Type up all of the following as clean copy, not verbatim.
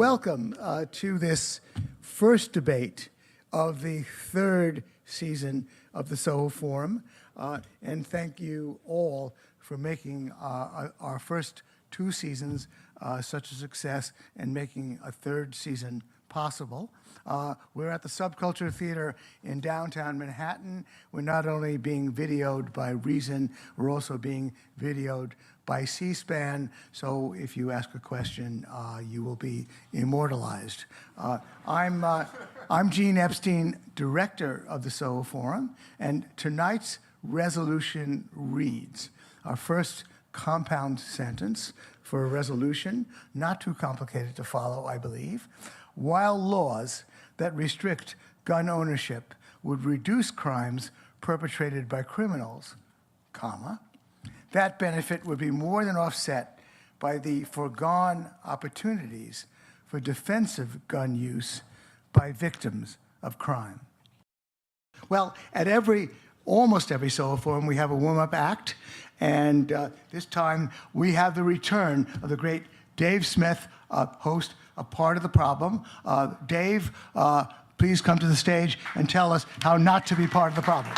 welcome to this first debate of the third season of the Soho Forum. And thank you all for making our first two seasons such a success and making a third season possible. We're at the Subculture Theater in downtown Manhattan. We're not only being videoed by Reason, we're also being videoed by C-SPAN, so if you ask a question, you will be immortalized. I'm Gene Epstein, director of the Soho Forum, and tonight's resolution reads, our first compound sentence for a resolution, not too complicated to follow, I believe. While laws that restrict gun ownership would reduce crimes perpetrated by criminals, comma, that benefit would be more than offset by the foregone opportunities for defensive gun use by victims of crime. Well, at almost every Soho Forum, we have a warm-up act, and this time we have the return of the great Dave Smith, host A Part of the Problem. Dave, please come to the stage and tell us how not to be part of the problem.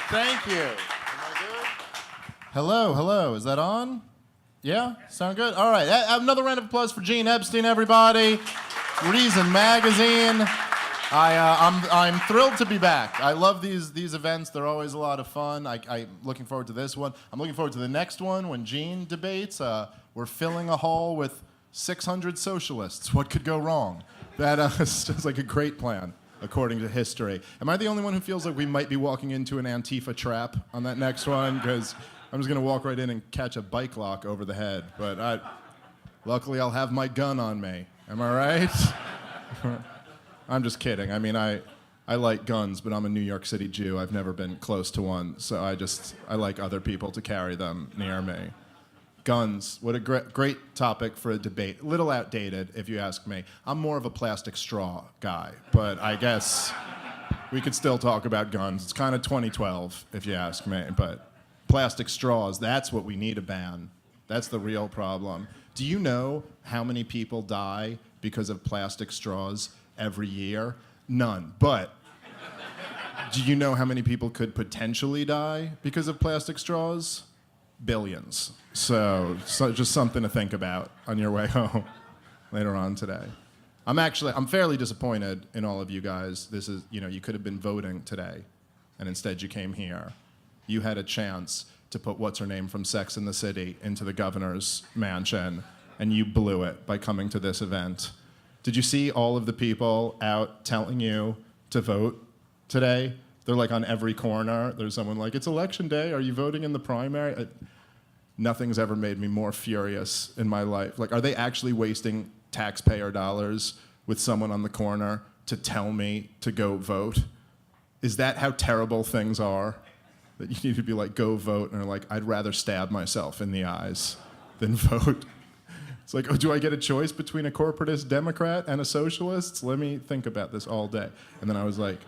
Thank you. Am I good? Hello. Is that on? Yeah? Sound good? All right. Another round of applause for Gene Epstein, everybody. Reason Magazine. I'm thrilled to be back. I love these events. They're always a lot of fun. I'm looking forward to this one. I'm looking forward to the next one when Gene debates. We're filling a hall with 600 socialists. What could go wrong? That sounds like a great plan, according to history. Am I the only one who feels like we might be walking into an Antifa trap on that next one? Because I'm just going to walk right in and catch a bike lock over the head. But luckily, I'll have my gun on me. Am I right? I'm just kidding. I mean, I like guns, but I'm a New York City Jew. I've never been close to one, so I like other people to carry them near me. Guns, what a great topic for a debate. A little outdated, if you ask me. I'm more of a plastic straw guy, but I guess we could still talk about guns. It's kind of 2012, if you ask me, but plastic straws, that's what we need to ban. That's the real problem. Do you know how many people die because of plastic straws every year? None. But do you know how many people could potentially die because of plastic straws? Billions. So just something to think about on your way home later on today. I'm fairly disappointed in all of you guys. This is, you could have been voting today, and instead you came here. You had a chance to put what's-her-name from Sex and the City into the governor's mansion, and you blew it by coming to this event. Did you see all of the people out telling you to vote today? They're like on every corner. There's someone like, it's election day. Are you voting in the primary? Nothing's ever made me more furious in my life. Like, are they actually wasting taxpayer dollars with someone on the corner to tell me to go vote? Is that how terrible things are? That you need to be like, go vote, and they're like, I'd rather stab myself in the eyes than vote. It's like, oh, do I get a choice between a corporatist Democrat and a socialist? Let me think about this all day. And then I was like,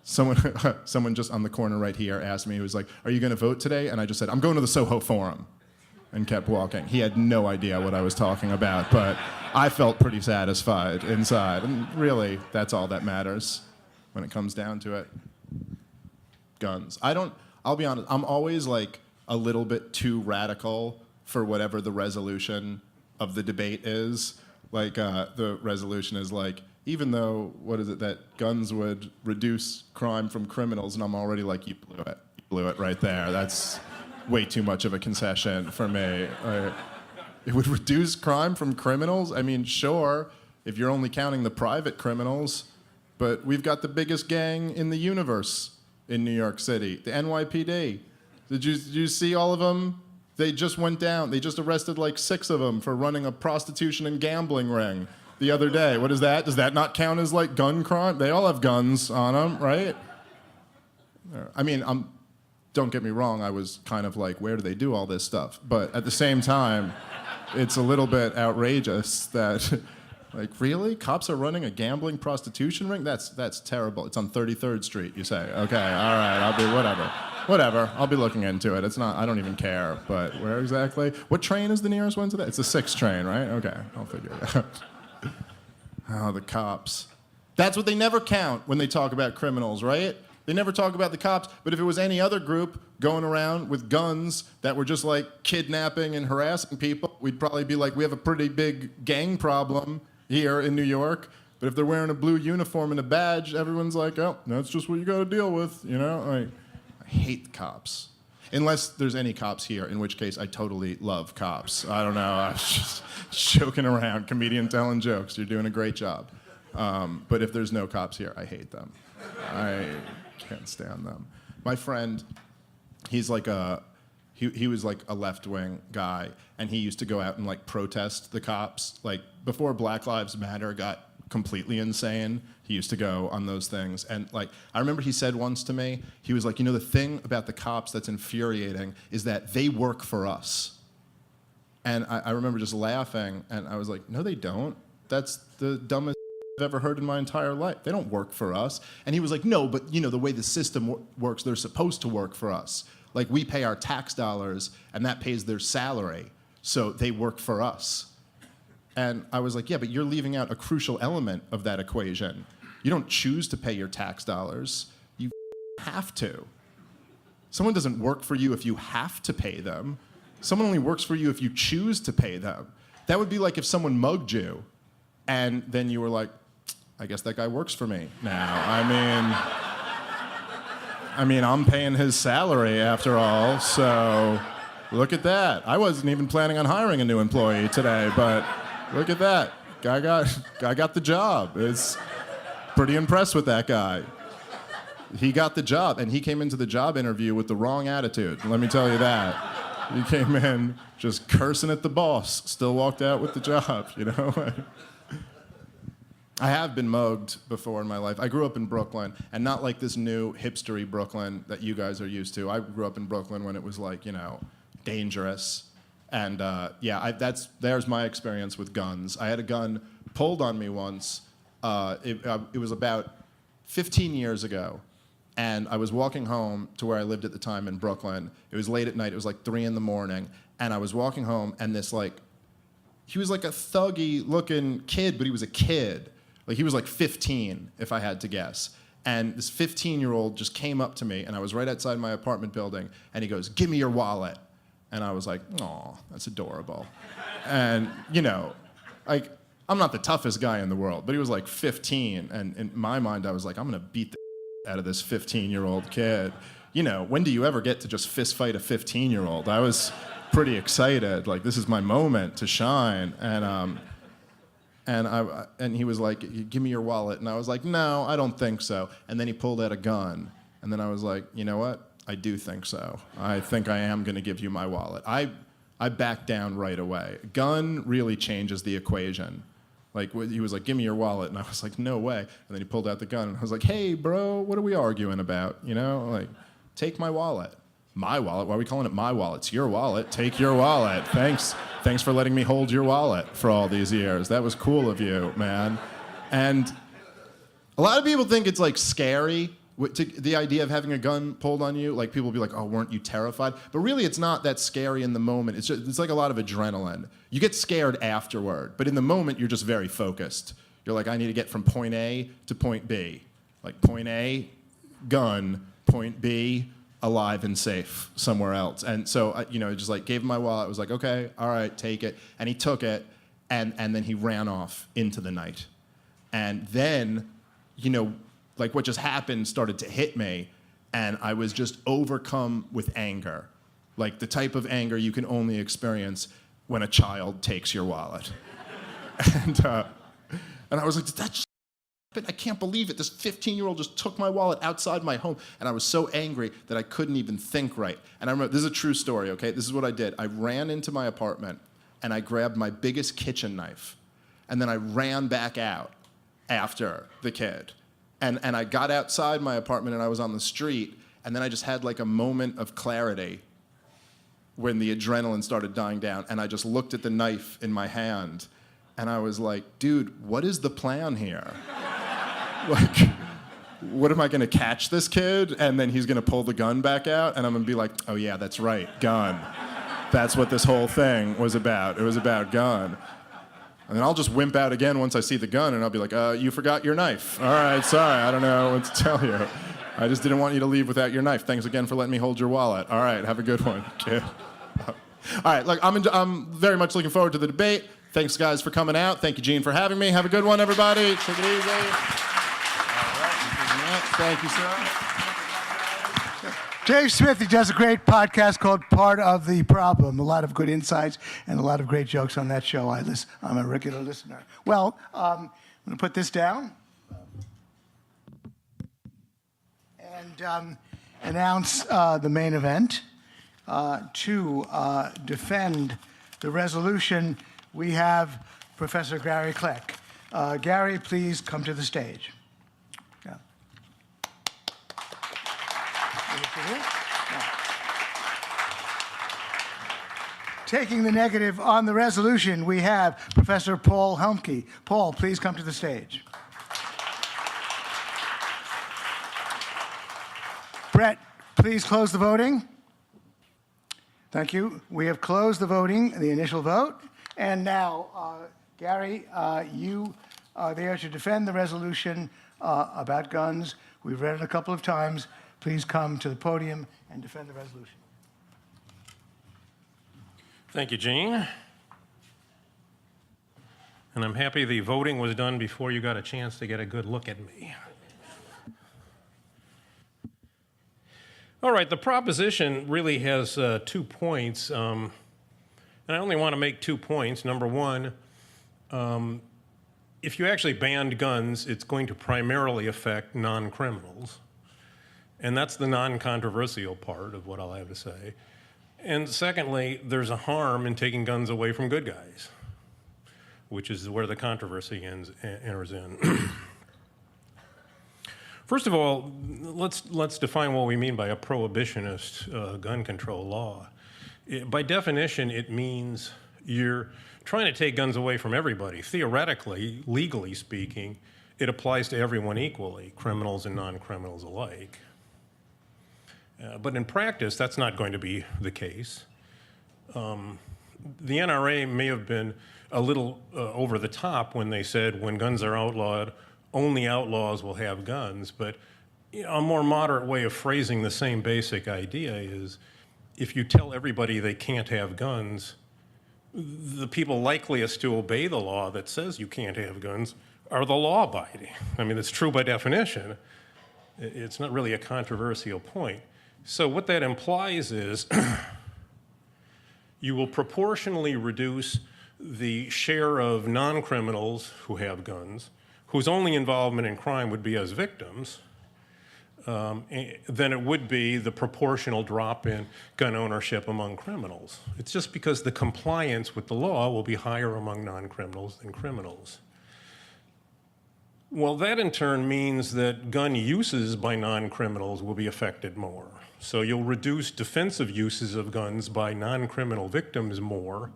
someone just on the corner right here asked me, he was like, are you going to vote today? And I just said, I'm going to the Soho Forum, and kept walking. He had no idea what I was talking about, but I felt pretty satisfied inside. And really, that's all that matters when it comes down to it. Guns. I'll be honest, I'm always like a little bit too radical for whatever the resolution of the debate is. Like, the resolution is like, even though, that guns would reduce crime from criminals, and I'm already like, you blew it right there. That's way too much of a concession for me. It would reduce crime from criminals? I mean, sure, if you're only counting the private criminals, but we've got the biggest gang in the universe in New York City, the NYPD. Did you see all of them? They just went down. They just arrested like 6 of them for running a prostitution and gambling ring the other day. What is that? Does that not count as like gun crime? They all have guns on them, right? I mean, don't get me wrong, I was kind of like, where do they do all this stuff? But at the same time, it's a little bit outrageous that, like, really? Cops are running a gambling prostitution ring? That's terrible. It's on 33rd Street, you say. Okay, all right, I'll be whatever. Whatever. I'll be looking into it. It's not. I don't even care. But where exactly? What train is the nearest one to that? It's the 6 train, right? Okay, I'll figure it out. Oh, the cops. That's what they never count when they talk about criminals, right? They never talk about the cops. But if it was any other group going around with guns that were just like kidnapping and harassing people, we'd probably be like, we have a pretty big gang problem here in New York. But if they're wearing a blue uniform and a badge, everyone's like, oh, that's just what you got to deal with, you know? Like, I hate the cops. Unless there's any cops here, in which case I totally love cops. I don't know, I was just joking around, comedian telling jokes. You're doing a great job. But if there's no cops here, I hate them. I can't stand them. My friend, he's like he was like a left-wing guy, and he used to go out and like protest the cops. Like before Black Lives Matter got completely insane, he used to go on those things. And like, I remember he said once to me, he was like, you know, the thing about the cops that's infuriating is that they work for us. And I remember just laughing, and I was like, no, they don't. That's the dumbest I've ever heard in my entire life. They don't work for us. And he was like, no, but you know, the way the system works, they're supposed to work for us. Like we pay our tax dollars, and that pays their salary. So they work for us. And I was like, yeah, but you're leaving out a crucial element of that equation. You don't choose to pay your tax dollars. You have to. Someone doesn't work for you if you have to pay them. Someone only works for you if you choose to pay them. That would be like if someone mugged you, and then you were like, I guess that guy works for me now. I mean, I'm paying his salary after all, so look at that. I wasn't even planning on hiring a new employee today, but look at that. Guy got the job. It's pretty impressed with that guy. He got the job, and he came into the job interview with the wrong attitude. Let me tell you that. He came in just cursing at the boss, still walked out with the job, you know? I have been mugged before in my life. I grew up in Brooklyn, and not like this new hipstery Brooklyn that you guys are used to. I grew up in Brooklyn when it was like, you know, dangerous. And yeah, there's my experience with guns. I had a gun pulled on me once. It was about 15 years ago, and I was walking home to where I lived at the time in Brooklyn. It was late at night. It was like 3 a.m, and I was walking home, and this like, he was like a thuggy-looking kid, but he was a kid. Like he was like 15, if I had to guess. And this 15-year-old just came up to me, and I was right outside my apartment building, and he goes, "Give me your wallet." And I was like, "Aw, that's adorable." And, you know, like, I'm not the toughest guy in the world, but he was like 15, and in my mind, I was like, I'm gonna beat the out of this 15-year-old kid. You know, when do you ever get to just fist fight a 15-year-old? I was pretty excited, like, this is my moment to shine. And he was like, "Give me your wallet." And I was like, "No, I don't think so." And then he pulled out a gun, and then I was like, you know what? I do think so. I think I am going to give you my wallet. I backed down right away. Gun really changes the equation. Like, he was like, "Give me your wallet." And I was like, "No way." And then he pulled out the gun, and I was like, "Hey, bro, what are we arguing about? You know, like, take my wallet." My wallet? Why are we calling it my wallet? It's your wallet. Take your wallet. Thanks for letting me hold your wallet for all these years. That was cool of you, man. And a lot of people think it's like scary, the idea of having a gun pulled on you. Like, people will be like, "Oh, weren't you terrified?" But really, it's not that scary in the moment. It's like a lot of adrenaline. You get scared afterward, but in the moment, you're just very focused. You're like, I need to get from point A to point B. Like, point A, gun. Point B, alive and safe somewhere else. And so, you know, just like gave him my wallet. I was like, "Okay, all right, take it." And he took it, and then he ran off into the night. And then, you know, like what just happened started to hit me, and I was just overcome with anger. Like the type of anger you can only experience when a child takes your wallet. And I was like, "Did that just happen? I can't believe it. This 15-year-old just took my wallet outside my home." And I was so angry that I couldn't even think right. And I remember, this is a true story, okay? This is what I did. I ran into my apartment, and I grabbed my biggest kitchen knife, and then I ran back out after the kid. And I got outside my apartment, and I was on the street, and then I just had like a moment of clarity when the adrenaline started dying down, and I just looked at the knife in my hand, and I was like, "Dude, what is the plan here?" Like, what am I going to catch this kid? And then he's going to pull the gun back out, and I'm going to be like, oh yeah, that's right, gun. That's what this whole thing was about. It was about gun. And then I'll just wimp out again once I see the gun, and I'll be like, you forgot your knife. All right, sorry, I don't know what to tell you. I just didn't want you to leave without your knife. Thanks again for letting me hold your wallet. All right, have a good one, kid. All right, look, I'm very much looking forward to the debate. Thanks, guys, for coming out. Thank you, Gene, for having me. Have a good one, everybody. Take it easy. All right, thank you, sir. Dave Smith, he does a great podcast called Part of the Problem. A lot of good insights and a lot of great jokes on that show. I'm a regular listener. Well, I'm going to put this down and announce the main event. To defend the resolution, we have Professor Gary Kleck. Gary, please come to the stage. Yeah. Taking the negative on the resolution, we have Professor Paul Helmke. Paul, please come to the stage. Brett, please close the voting. Thank you. We have closed the voting, the initial vote. And now, Gary, you are there to defend the resolution about guns. We've read it a couple of times. Please come to the podium and defend the resolution. Thank you, Gene. And I'm happy the voting was done before you got a chance to get a good look at me. All right, the proposition really has 2 points, and I only want to make 2 points. Number one, if you actually banned guns, it's going to primarily affect non-criminals, and that's the non-controversial part of what I'll have to say. And secondly, there's a harm in taking guns away from good guys, which is where the controversy enters in. First of all, let's define what we mean by a prohibitionist gun control law. By definition, it means you're trying to take guns away from everybody. Theoretically, legally speaking, it applies to everyone equally, criminals and non-criminals alike. But in practice, that's not going to be the case. The NRA may have been a little over the top when they said when guns are outlawed, only outlaws will have guns, but a more moderate way of phrasing the same basic idea is if you tell everybody they can't have guns, the people likeliest to obey the law that says you can't have guns are the law-abiding. I mean, it's true by definition. It's not really a controversial point. So what that implies is you will proportionally reduce the share of non-criminals who have guns, whose only involvement in crime would be as victims, than it would be the proportional drop in gun ownership among criminals. It's just because the compliance with the law will be higher among non-criminals than criminals. Well, that in turn means that gun uses by non-criminals will be affected more. So you'll reduce defensive uses of guns by non-criminal victims more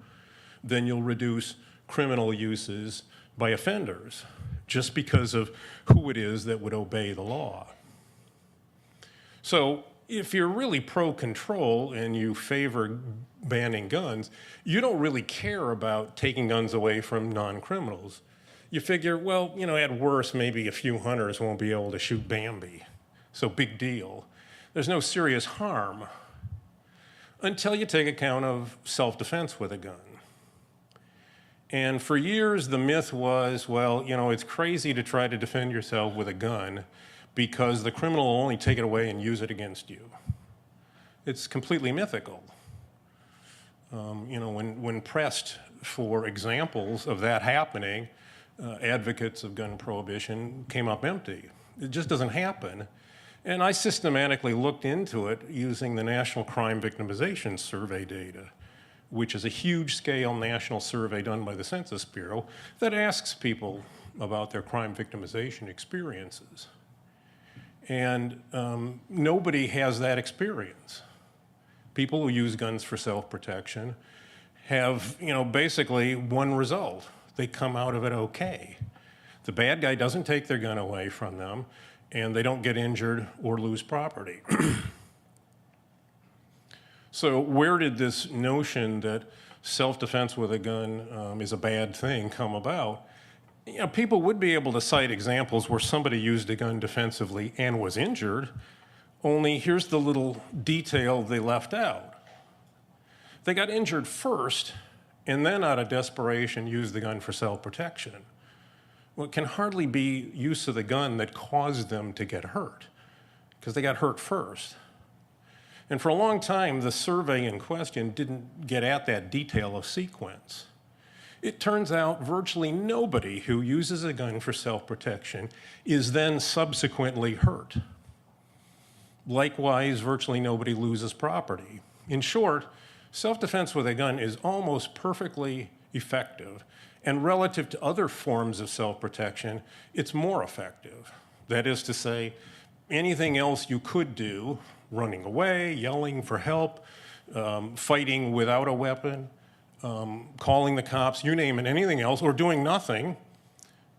than you'll reduce criminal uses by offenders, just because of who it is that would obey the law. So if you're really pro-control and you favor banning guns, you don't really care about taking guns away from non-criminals. You figure, well, you know, at worst, maybe a few hunters won't be able to shoot Bambi, so big deal. There's no serious harm until you take account of self-defense with a gun. And for years, the myth was, well, you know, it's crazy to try to defend yourself with a gun because the criminal will only take it away and use it against you. It's completely mythical. You know, when pressed for examples of that happening, advocates of gun prohibition came up empty. It just doesn't happen. And I systematically looked into it using the National Crime Victimization Survey data, which is a huge-scale national survey done by the Census Bureau that asks people about their crime victimization experiences. And nobody has that experience. People who use guns for self-protection have, you know, basically one result. They come out of it okay. The bad guy doesn't take their gun away from them, and they don't get injured or lose property. So where did this notion that self-defense with a gun is a bad thing come about? You know, people would be able to cite examples where somebody used a gun defensively and was injured, only here's the little detail they left out. They got injured first, and then out of desperation used the gun for self-protection. Well, it can hardly be use of the gun that caused them to get hurt, because they got hurt first. And for a long time, the survey in question didn't get at that detail of sequence. It turns out virtually nobody who uses a gun for self-protection is then subsequently hurt. Likewise, virtually nobody loses property. In short, self-defense with a gun is almost perfectly effective, and relative to other forms of self-protection, it's more effective. That is to say, anything else you could do, running away, yelling for help, fighting without a weapon, calling the cops, you name it, anything else, or doing nothing,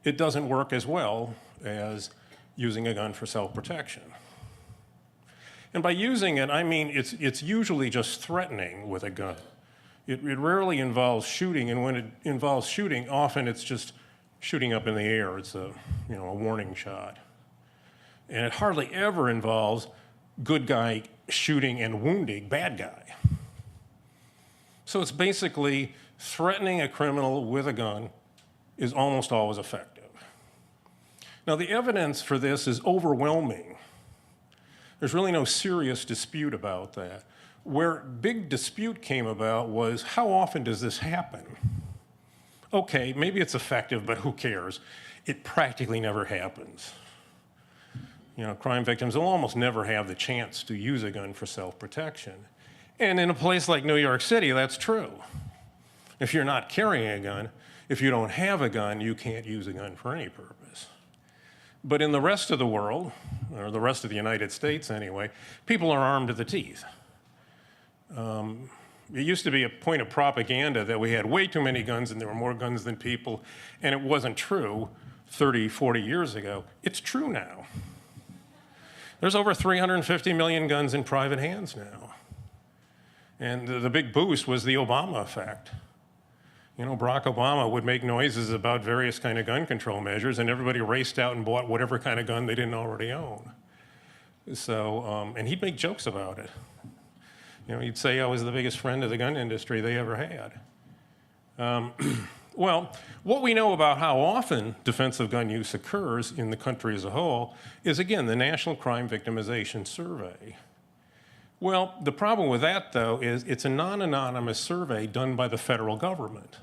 it doesn't work as well as using a gun for self-protection. And by using it, I mean it's usually just threatening with a gun. It rarely involves shooting, and when it involves shooting, often it's just shooting up in the air. It's a warning shot. And it hardly ever involves good guy shooting and wounding bad guy. So it's basically threatening a criminal with a gun is almost always effective. Now, the evidence for this is overwhelming. There's really no serious dispute about that. Where big dispute came about was, how often does this happen? Okay, maybe it's effective, but who cares? It practically never happens. You know, crime victims will almost never have the chance to use a gun for self-protection. And in a place like New York City, that's true. If you're not carrying a gun, if you don't have a gun, you can't use a gun for any purpose. But in the rest of the world, or the rest of the United States anyway, people are armed to the teeth. It used to be a point of propaganda that we had way too many guns and there were more guns than people, and it wasn't true 30, 40 years ago. It's true now. There's over 350 million guns in private hands now. And the big boost was the Obama effect. You know, Barack Obama would make noises about various kind of gun control measures, and everybody raced out and bought whatever kind of gun they didn't already own. So, and he'd make jokes about it. You know, he'd say I was the biggest friend of the gun industry they ever had. Well, what we know about how often defensive gun use occurs in the country as a whole is, again, the National Crime Victimization Survey. Well, the problem with that, though, is it's a non-anonymous survey done by the federal government.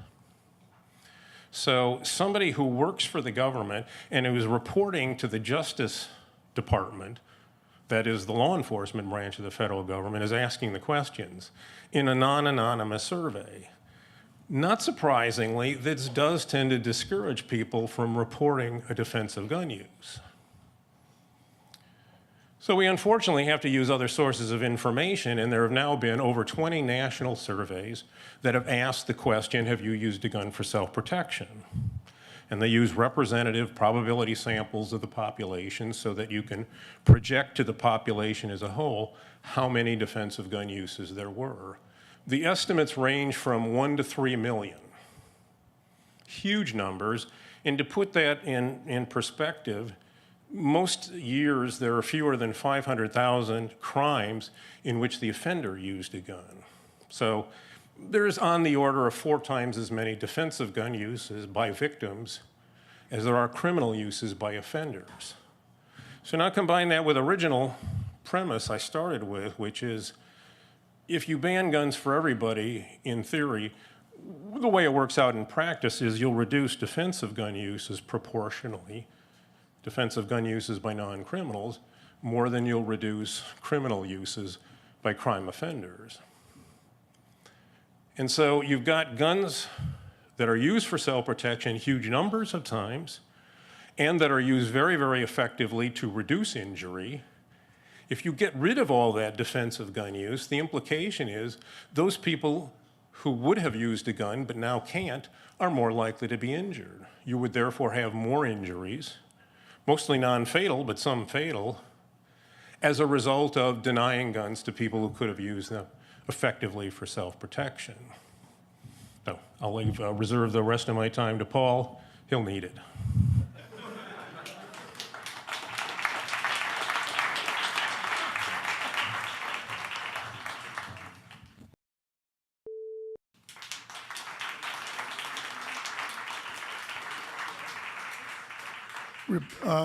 So somebody who works for the government and who is reporting to the Justice Department, that is the law enforcement branch of the federal government, is asking the questions in a non-anonymous survey. Not surprisingly, this does tend to discourage people from reporting a defensive gun use. So we unfortunately have to use other sources of information, and there have now been over 20 national surveys that have asked the question, have you used a gun for self-protection? And they use representative probability samples of the population so that you can project to the population as a whole how many defensive gun uses there were. The estimates range from 1 to 3 million. Huge numbers. And to put that in perspective, most years there are fewer than 500,000 crimes in which the offender used a gun. So there's on the order of 4 times as many defensive gun uses by victims as there are criminal uses by offenders. So now combine that with original premise I started with, which is if you ban guns for everybody, in theory, the way it works out in practice is you'll reduce defensive gun uses proportionally, defensive gun uses by non-criminals, more than you'll reduce criminal uses by crime offenders. And so you've got guns that are used for self-protection huge numbers of times, and that are used very, very effectively to reduce injury. If you get rid of all that defensive gun use, the implication is those people who would have used a gun but now can't are more likely to be injured. You would therefore have more injuries, mostly non-fatal, but some fatal, as a result of denying guns to people who could have used them effectively for self-protection. So I'll reserve the rest of my time to Paul. He'll need it.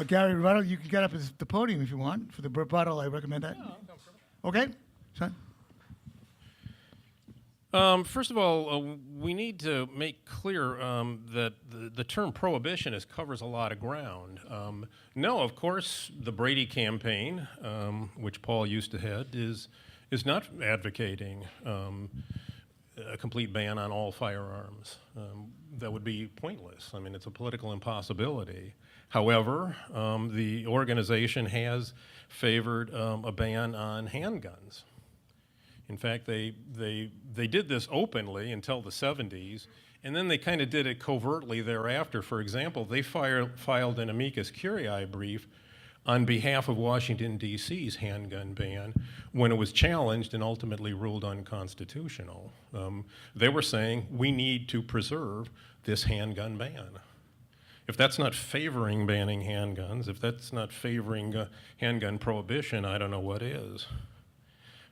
Gary, rebuttal, you can get up at the podium if you want. For the rebuttal, I recommend that. Okay? Son? First of all, we need to make clear that the term prohibitionist covers a lot of ground. No, of course, the Brady Campaign, which Paul used to head, is not advocating a complete ban on all firearms. That would be pointless. I mean, it's a political impossibility. However, the organization has favored a ban on handguns. In fact, they did this openly until the 70s, and then they kind of did it covertly thereafter. For example, they filed an amicus curiae brief on behalf of Washington, D.C.'s handgun ban when it was challenged and ultimately ruled unconstitutional. They were saying, we need to preserve this handgun ban. If that's not favoring banning handguns, if that's not favoring handgun prohibition, I don't know what is.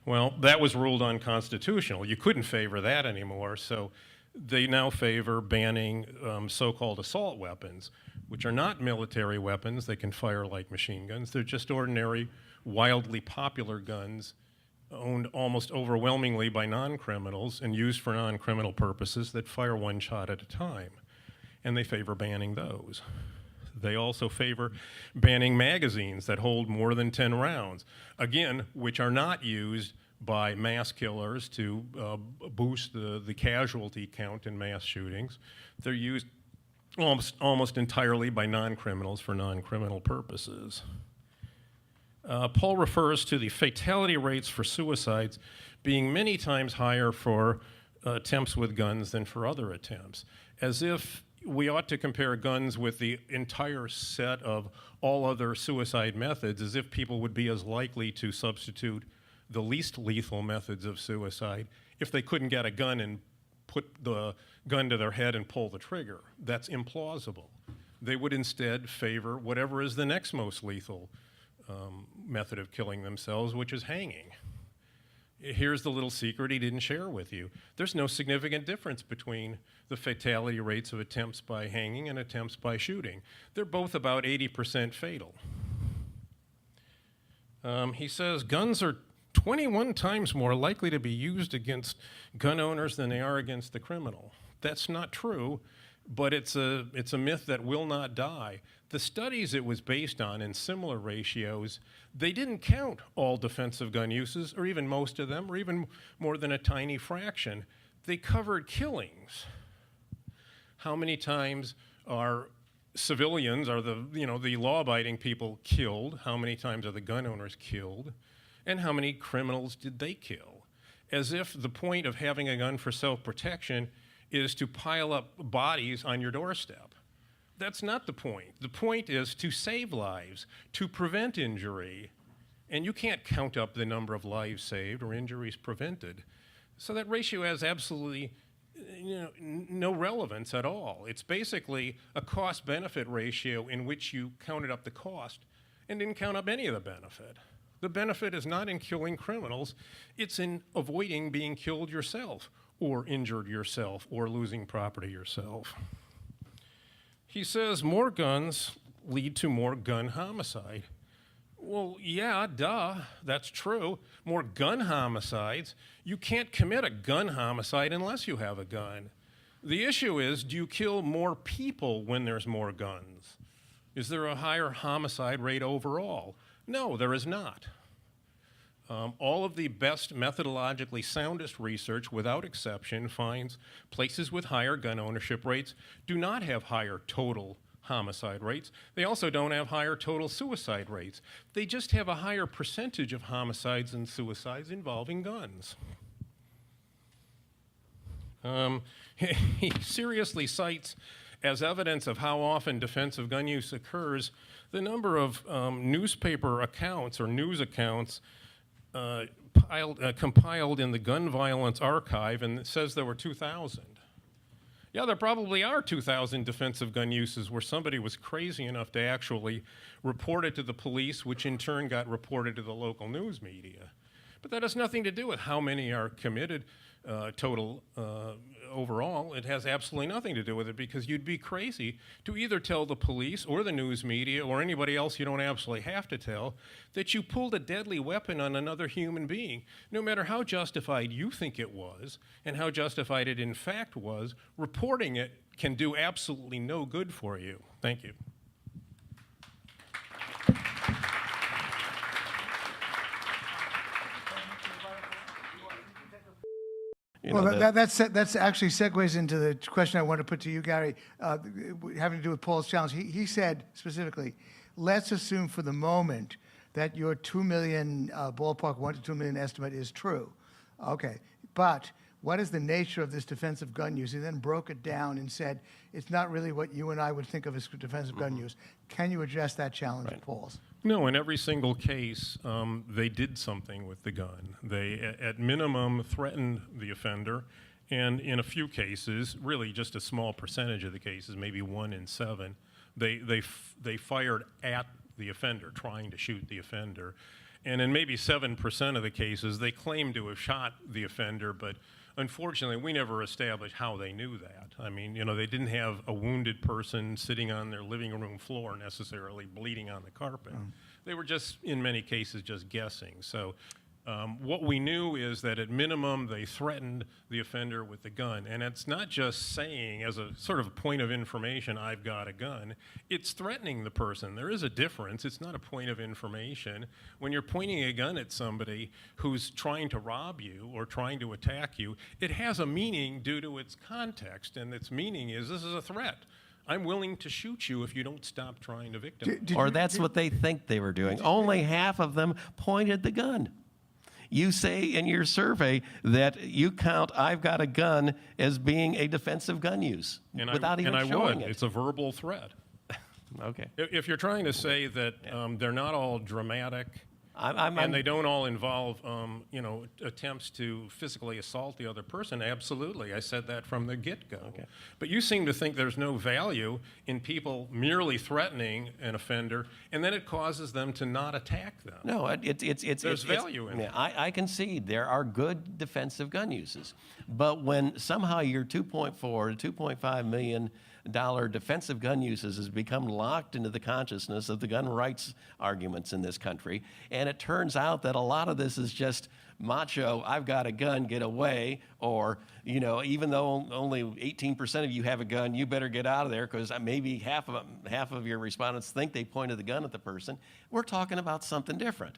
Well, that was ruled unconstitutional. You couldn't favor that anymore, so they now favor banning so-called assault weapons, which are not military weapons. They can fire like machine guns. They're just ordinary, wildly popular guns owned almost overwhelmingly by non-criminals and used for non-criminal purposes that fire one shot at a time. And they favor banning those. They also favor banning magazines that hold more than 10 rounds, again, which are not used by mass killers to boost the casualty count in mass shootings. They're used almost entirely by non-criminals for non-criminal purposes. Paul refers to the fatality rates for suicides being many times higher for attempts with guns than for other attempts, as if we ought to compare guns with the entire set of all other suicide methods, as if people would be as likely to substitute the least lethal methods of suicide if they couldn't get a gun and put the gun to their head and pull the trigger. That's implausible. They would instead favor whatever is the next most lethal method of killing themselves, which is hanging. Here's the little secret he didn't share with you. There's no significant difference between the fatality rates of attempts by hanging and attempts by shooting. They're both about 80% fatal. He says guns are 21 times more likely to be used against gun owners than they are against the criminal. That's not true, but it's a myth that will not die. The studies it was based on in similar ratios, they didn't count all defensive gun uses, or even most of them, or even more than a tiny fraction. They covered killings. How many times are civilians, are the law-abiding people killed? How many times are the gun owners killed? And how many criminals did they kill? As if the point of having a gun for self-protection is to pile up bodies on your doorstep. That's not the point. The point is to save lives, to prevent injury. And you can't count up the number of lives saved or injuries prevented. So that ratio has absolutely no relevance at all. It's basically a cost-benefit ratio in which you counted up the cost and didn't count up any of the benefit. The benefit is not in killing criminals, it's in avoiding being killed yourself, or injured yourself, or losing property yourself. He says more guns lead to more gun homicide. Well, yeah, duh, that's true. More gun homicides. You can't commit a gun homicide unless you have a gun. The issue is, do you kill more people when there's more guns? Is there a higher homicide rate overall? No, there is not. All of the best methodologically soundest research, without exception, finds places with higher gun ownership rates do not have higher total homicide rates. They also don't have higher total suicide rates. They just have a higher percentage of homicides and suicides involving guns. He seriously cites as evidence of how often defensive gun use occurs, the number of newspaper accounts or news accounts compiled in the gun violence archive, and it says there were 2,000. Yeah, there probably are 2,000 defensive gun uses where somebody was crazy enough to actually report it to the police, which in turn got reported to the local news media. But that has nothing to do with how many are committed total overall. It has absolutely nothing to do with it, because you'd be crazy to either tell the police or the news media or anybody else you don't absolutely have to tell that you pulled a deadly weapon on another human being. No matter how justified you think it was and how justified it in fact was, reporting it can do absolutely no good for you. Thank you. That's actually segues into the question I want to put to you, Gary, having to do with Paul's challenge. He said specifically, let's assume for the moment that your 2 million ballpark 1 to 2 million estimate is true. Okay, but what is the nature of this defensive gun use? He then broke it down and said, it's not really what you and I would think of as defensive gun use. Can you address that challenge of Paul's? No, in every single case, they did something with the gun. They, at minimum, threatened the offender, and in a few cases, really just a small percentage of the cases, maybe 1 in 7, they fired at the offender, trying to shoot the offender. And in maybe 7% of the cases, they claimed to have shot the offender, but unfortunately, we never established how they knew that. I mean, you know, they didn't have a wounded person sitting on their living room floor necessarily bleeding on the carpet. They were just, in many cases, just guessing. So what we knew is that at minimum, they threatened the offender with the gun. And it's not just saying, as a sort of point of information, I've got a gun. It's threatening the person. There is a difference. It's not a point of information. When you're pointing a gun at somebody who's trying to rob you or trying to attack you, it has a meaning due to its context. And its meaning is, this is a threat. I'm willing to shoot you if you don't stop trying to victimize me. Or that's what they think they were doing. Only half of them pointed the gun. You say in your survey that you count I've got a gun as being a defensive gun use without even showing it. It's a verbal threat. Okay. If you're trying to say that they're not all dramatic and they don't all involve, you know, attempts to physically assault the other person, absolutely. I said that from the get-go. Okay. But you seem to think there's no value in people merely threatening an offender, and then it causes them to not attack them. No, there's value in it. I concede there are good defensive gun uses, but when somehow your 2.4 to 2.5 million defensive gun uses has become locked into the consciousness of the gun rights arguments in this country, and it turns out that a lot of this is just macho, I've got a gun, get away, or, you know, even though only 18% of you have a gun, you better get out of there because maybe half of your respondents think they pointed the gun at the person. We're talking about something different.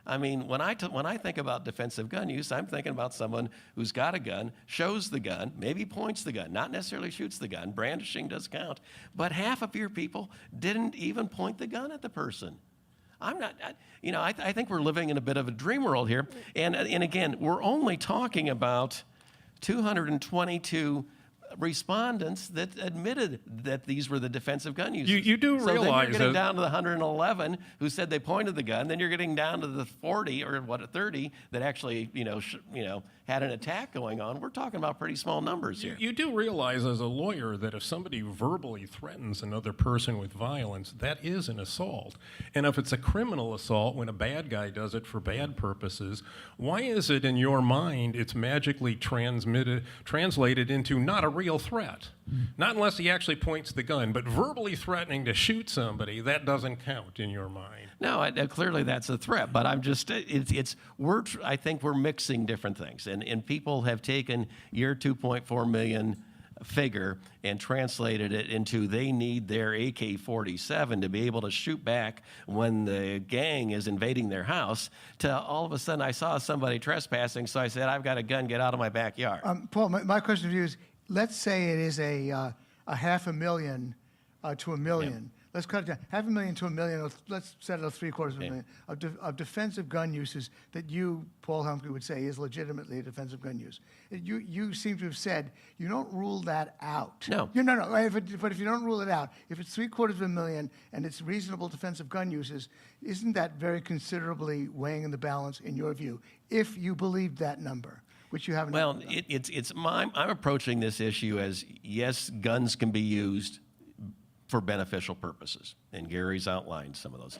I mean, when I think about defensive gun use, I'm thinking about someone who's got a gun, shows the gun, maybe points the gun, not necessarily shoots the gun. Brandishing does count. But half of your people didn't even point the gun at the person. I think we're living in a bit of a dream world here. And again, we're only talking about 222 respondents that admitted that these were the defensive gun uses. You do so realize then you're getting down to the 111 who said they pointed the gun. Then you're getting down to the 40 or 30 that actually had an attack going on. We're talking about pretty small numbers here. You do realize as a lawyer that if somebody verbally threatens another person with violence, that is an assault. And if it's a criminal assault when a bad guy does it for bad purposes, why is it in your mind it's magically translated into not a real threat? Not unless he actually points the gun, but verbally threatening to shoot somebody, that doesn't count in your mind. No, clearly that's a threat, but I'm just, I think we're mixing different things. And people have taken your 2.4 million figure and translated it into they need their AK-47 to be able to shoot back when the gang is invading their house, to all of a sudden I saw somebody trespassing, so I said, I've got a gun, get out of my backyard. Paul, my question to you is, let's say it is a $500,000 to $1 million. Yeah. let's cut it down. Half a million to $1 million, let's set it at $750,000 of defensive gun uses that you, Paul Helmke, would say is legitimately a defensive gun use. You seem to have said you don't rule that out. No. No. But if you don't rule it out, if it's $750,000 and it's reasonable defensive gun uses, isn't that very considerably weighing in the balance in your view, if you believed that number? Which you haven't. Well, I'm approaching this issue as, yes, guns can be used for beneficial purposes, and Gary's outlined some of those.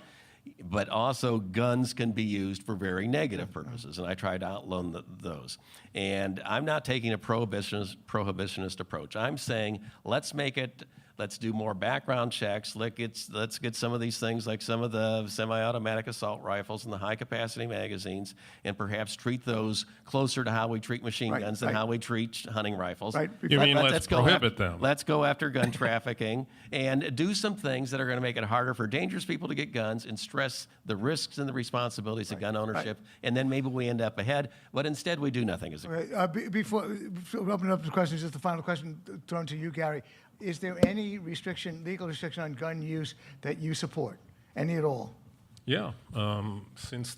But also, guns can be used for very negative purposes, and I try to outline those. And I'm not taking a prohibitionist approach. I'm saying, let's do more background checks. Let's get some of these things, like some of the semi-automatic assault rifles and the high-capacity magazines, and perhaps treat those closer to how we treat machine guns than how we treat hunting rifles. Right. You mean let's prohibit them? Let's go after gun trafficking and do some things that are going to make it harder for dangerous people to get guns and stress the risks and the responsibilities of gun ownership, and then maybe we end up ahead. But instead, we do nothing as a group. Before we open up the questions, just the final question thrown to you, Gary. Is there any legal restriction on gun use that you support? Any at all? Yeah, since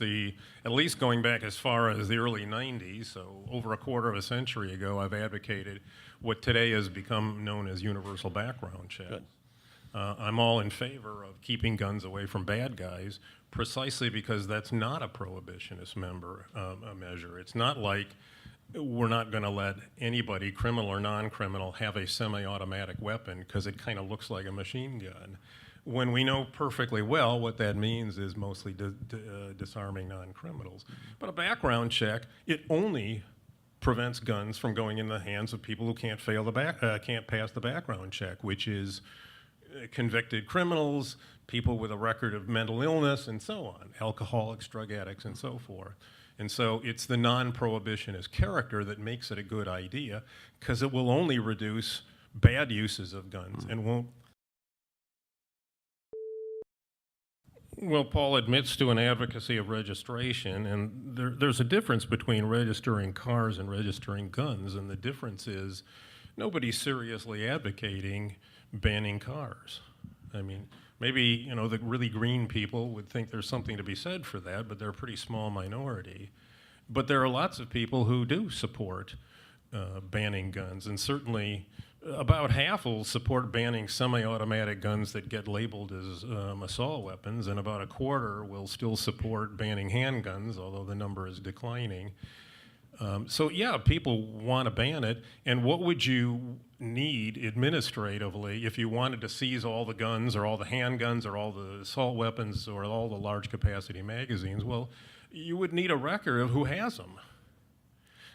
at least going back as far as the early 90s, so over a quarter of a century ago, I've advocated what today has become known as universal background checks. Good. I'm all in favor of keeping guns away from bad guys, precisely because that's not a prohibitionist measure. It's not like we're not going to let anybody, criminal or non-criminal, have a semi-automatic weapon because it kind of looks like a machine gun, when we know perfectly well what that means is mostly disarming non-criminals. But a background check, it only prevents guns from going in the hands of people who can't pass the background check, which is convicted criminals, people with a record of mental illness, and so on, alcoholics, drug addicts, and so forth. And so it's the non-prohibitionist character that makes it a good idea, because it will only reduce bad uses of guns and won't. Well, Paul admits to an advocacy of registration, and there's a difference between registering cars and registering guns, and the difference is nobody's seriously advocating banning cars. I mean, maybe, the really green people would think there's something to be said for that, but they're a pretty small minority. But there are lots of people who do support banning guns, and certainly about half will support banning semi-automatic guns that get labeled as assault weapons, and about a quarter will still support banning handguns, although the number is declining. So yeah, people want to ban it, and what would you need administratively if you wanted to seize all the guns or all the handguns or all the assault weapons or all the large capacity magazines? Well, you would need a record of who has them.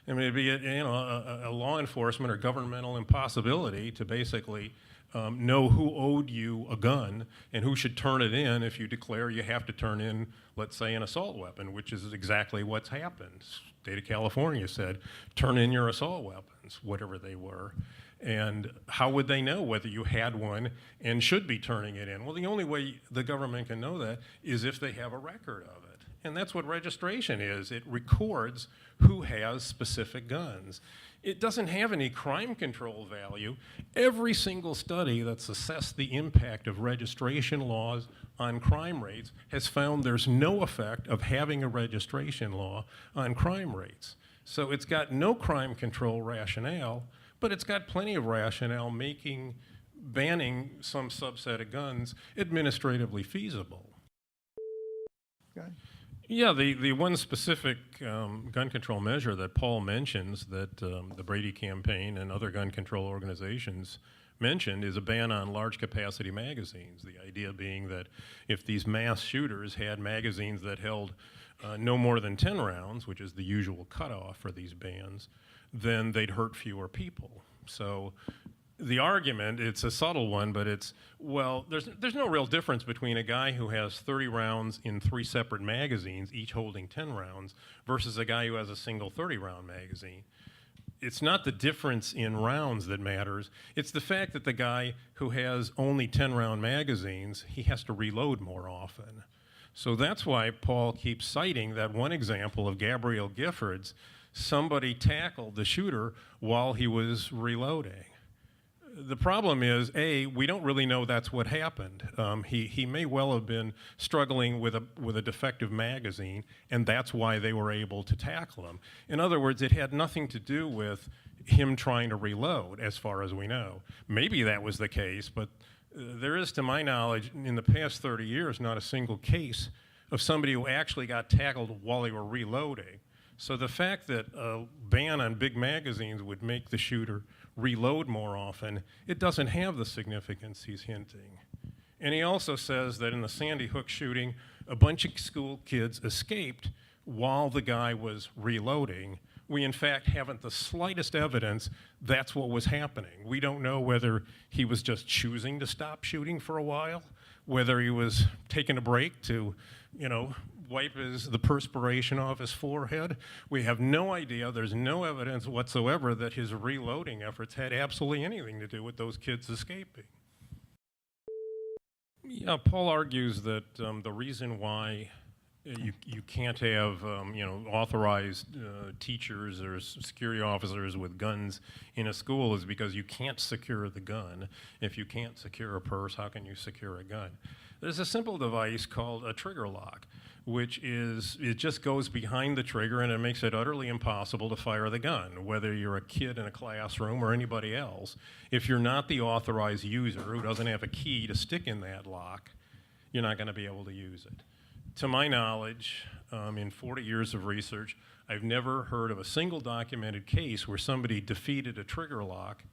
I mean, it'd be a law enforcement or governmental impossibility to basically know who owed you a gun and who should turn it in if you declare you have to turn in, let's say, an assault weapon, which is exactly what's happened. State of California said, turn in your assault weapons, whatever they were. And how would they know whether you had one and should be turning it in? Well, the only way the government can know that is if they have a record of it. And that's what registration is. It records who has specific guns. It doesn't have any crime control value. Every single study that's assessed the impact of registration laws on crime rates has found there's no effect of having a registration law on crime rates. So it's got no crime control rationale, but it's got plenty of rationale making banning some subset of guns administratively feasible. Okay. Yeah, the one specific gun control measure that Paul mentions that the Brady Campaign and other gun control organizations mentioned is a ban on large capacity magazines. The idea being that if these mass shooters had magazines that held no more than 10 rounds, which is the usual cutoff for these bans, then they'd hurt fewer people. So the argument, it's a subtle one, but it's, well, there's no real difference between a guy who has 30 rounds in 3 separate magazines, each holding 10 rounds, versus a guy who has a single 30-round magazine. It's not the difference in rounds that matters. It's the fact that the guy who has only 10-round magazines, he has to reload more often. So that's why Paul keeps citing that one example of Gabriel Giffords. Somebody tackled the shooter while he was reloading. The problem is, A, we don't really know that's what happened. He may well have been struggling with a defective magazine, and that's why they were able to tackle him. In other words, it had nothing to do with him trying to reload, as far as we know. Maybe that was the case, but there is, to my knowledge, in the past 30 years, not a single case of somebody who actually got tackled while they were reloading. So the fact that a ban on big magazines would make the shooter reload more often, it doesn't have the significance he's hinting. And he also says that in the Sandy Hook shooting, a bunch of school kids escaped while the guy was reloading. We, in fact, haven't the slightest evidence that's what was happening. We don't know whether he was just choosing to stop shooting for a while, whether he was taking a break to, wipe the perspiration off his forehead. We have no idea. There's no evidence whatsoever that his reloading efforts had absolutely anything to do with those kids escaping. Yeah, Paul argues that the reason why you can't have authorized teachers or security officers with guns in a school is because you can't secure the gun. If you can't secure a purse, how can you secure a gun? There's a simple device called a trigger lock, it just goes behind the trigger and it makes it utterly impossible to fire the gun, whether you're a kid in a classroom or anybody else. If you're not the authorized user who doesn't have a key to stick in that lock, you're not going to be able to use it. To my knowledge, in 40 years of research, I've never heard of a single documented case where somebody defeated a trigger lock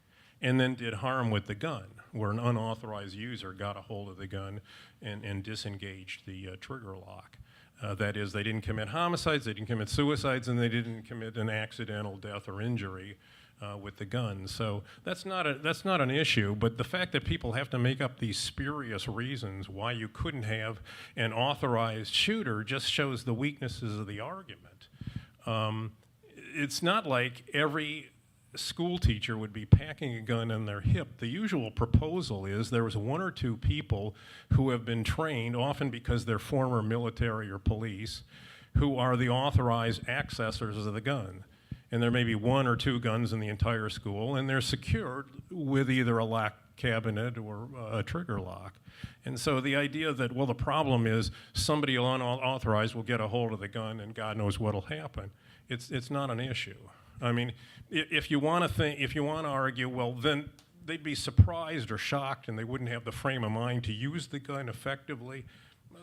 and then did harm with the gun, where an unauthorized user got a hold of the gun and disengaged the trigger lock. That is, they didn't commit homicides, they didn't commit suicides, and they didn't commit an accidental death or injury with the gun. So that's not an issue, but the fact that people have to make up these spurious reasons why you couldn't have an authorized shooter just shows the weaknesses of the argument. It's not like every school teacher would be packing a gun on their hip. The usual proposal is there was one or two people who have been trained, often because they're former military or police, who are the authorized accessors of the gun. And there may be one or two guns in the entire school, and they're secured with either a lock cabinet or a trigger lock. And so the idea that, well, the problem is somebody unauthorized will get a hold of the gun and God knows what'll happen, it's not an issue. I mean, if you want to argue, well, then they'd be surprised or shocked and they wouldn't have the frame of mind to use the gun effectively.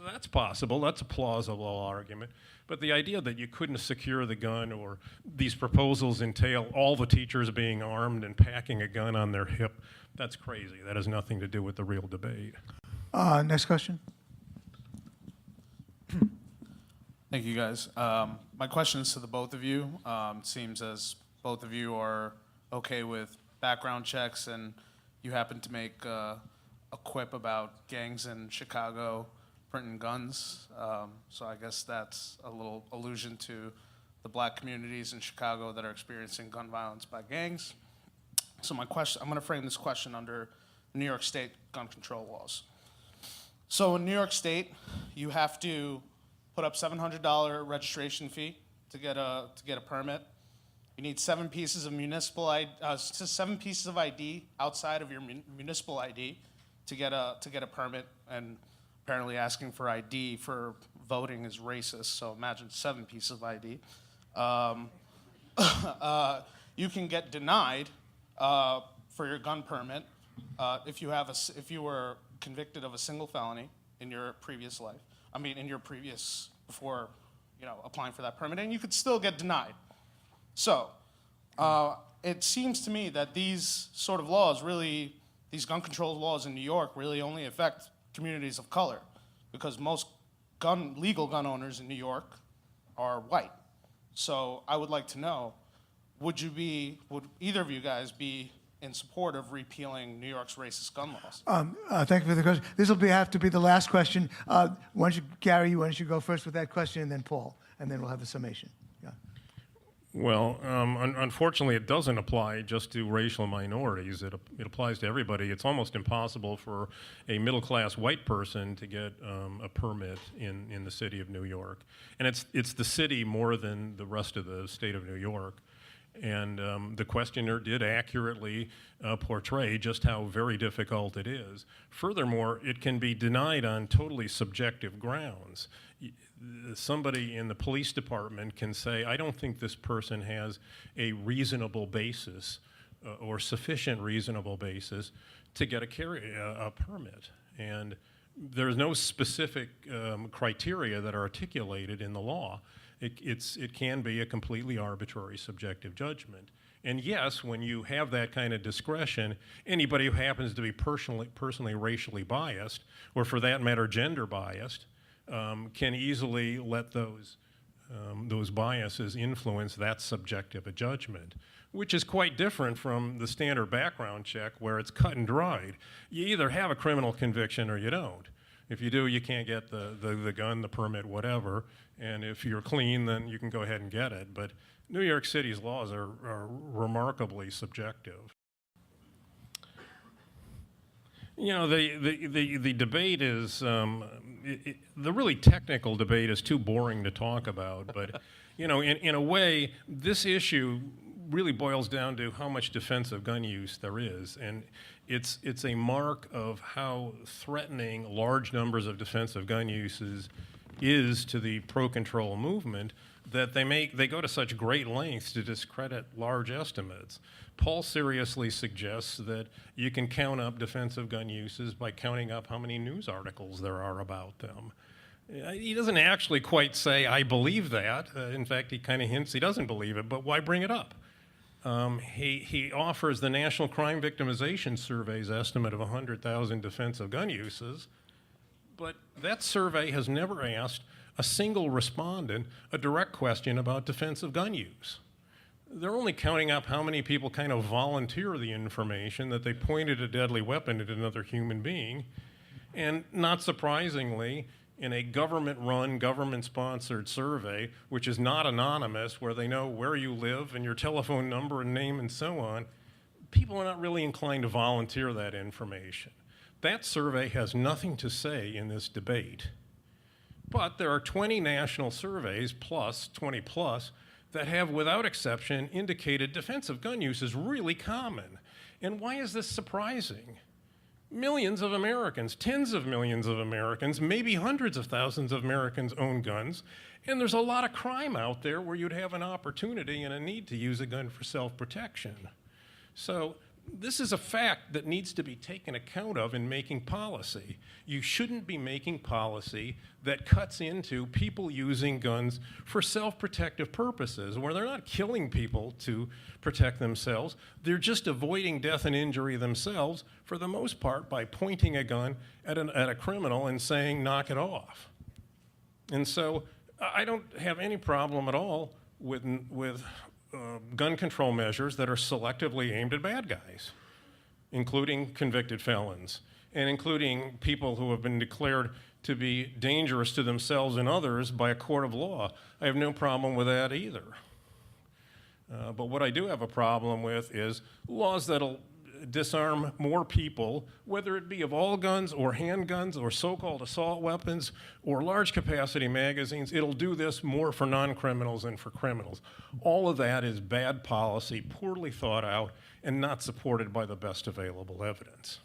That's possible. That's a plausible argument. But the idea that you couldn't secure the gun, or these proposals entail all the teachers being armed and packing a gun on their hip, that's crazy. That has nothing to do with the real debate. Next question. Thank you, guys. My question is to the both of you. It seems as both of you are okay with background checks, and you happen to make a quip about gangs in Chicago printing guns. So I guess that's a little allusion to the black communities in Chicago that are experiencing gun violence by gangs. So my question, I'm going to frame this question under New York State gun control laws. So in New York State, you have to put up $700 registration fee to get a permit. You need 7 pieces of seven pieces of ID outside of your municipal ID to get a permit. And apparently asking for ID for voting is racist. So imagine 7 pieces of ID. You can get denied for your gun permit if you were convicted of a single felony in your previous life. Before applying for that permit, and you could still get denied. So it seems to me that these sort of laws these gun control laws in New York really only affect communities of color, because most legal gun owners in New York are white. So I would like to know, would either of you guys be in support of repealing New York's racist gun laws? Thank you for the question. This will have to be the last question. Gary, why don't you go first with that question, and then Paul, and then we'll have the summation. Yeah. Well, unfortunately, it doesn't apply just to racial minorities. It applies to everybody. It's almost impossible for a middle-class white person to get a permit in the city of New York. And it's the city more than the rest of the state of New York. And the questioner did accurately portray just how very difficult it is. Furthermore, it can be denied on totally subjective grounds. Somebody in the police department can say, I don't think this person has a reasonable basis or sufficient reasonable basis to get a permit. And there's no specific criteria that are articulated in the law. It can be a completely arbitrary subjective judgment. And yes, when you have that kind of discretion, anybody who happens to be personally racially biased, or for that matter, gender biased, can easily let those biases influence that subjective judgment, which is quite different from the standard background check where it's cut and dried. You either have a criminal conviction or you don't. If you do, you can't get the gun, the permit, whatever. And if you're clean, then you can go ahead and get it. But New York City's laws are remarkably subjective. You know, the debate is, the really technical debate is too boring to talk about. But, you know, in a way, this issue really boils down to how much defensive gun use there is. And it's a mark of how threatening large numbers of defensive gun uses is to the pro-control movement that they go to such great lengths to discredit large estimates. Paul seriously suggests that you can count up defensive gun uses by counting up how many news articles there are about them. He doesn't actually quite say, I believe that. In fact, he kind of hints he doesn't believe it, but why bring it up? He offers the National Crime Victimization Survey's estimate of 100,000 defensive gun uses, but that survey has never asked a single respondent a direct question about defensive gun use. They're only counting up how many people kind of volunteer the information that they pointed a deadly weapon at another human being. And not surprisingly, in a government-run, government-sponsored survey, which is not anonymous, where they know where you live and your telephone number and name and so on, people are not really inclined to volunteer that information. That survey has nothing to say in this debate. But there are 20 national surveys, plus 20 plus, that have, without exception, indicated defensive gun use is really common. And why is this surprising? Millions of Americans, tens of millions of Americans, maybe hundreds of thousands of Americans own guns, and there's a lot of crime out there where you'd have an opportunity and a need to use a gun for self-protection. So this is a fact that needs to be taken account of in making policy. You shouldn't be making policy that cuts into people using guns for self-protective purposes, where they're not killing people to protect themselves. They're just avoiding death and injury themselves, for the most part, by pointing a gun at a criminal and saying, knock it off. And so I don't have any problem at all with gun control measures that are selectively aimed at bad guys, including convicted felons, and including people who have been declared to be dangerous to themselves and others by a court of law. I have no problem with that either. But what I do have a problem with is laws that'll disarm more people, whether it be of all guns or handguns or so-called assault weapons or large capacity magazines. It'll do this more for non-criminals than for criminals. All of that is bad policy, poorly thought out, and not supported by the best available evidence.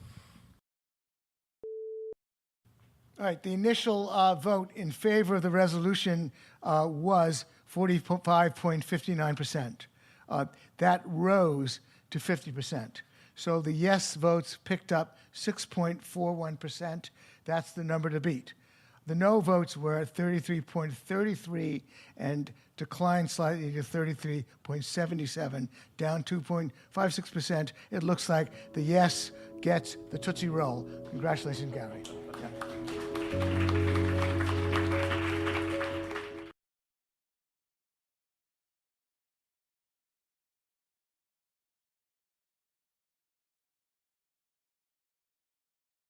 All right, the initial vote in favor of the resolution was 45.59%. That rose to 50%. So the yes votes picked up 6.41%. That's the number to beat. The no votes were at 33.33 and declined slightly to 33.77, down 2.56%. It looks like the yes gets the Tootsie Roll. Congratulations, Gary. Yeah.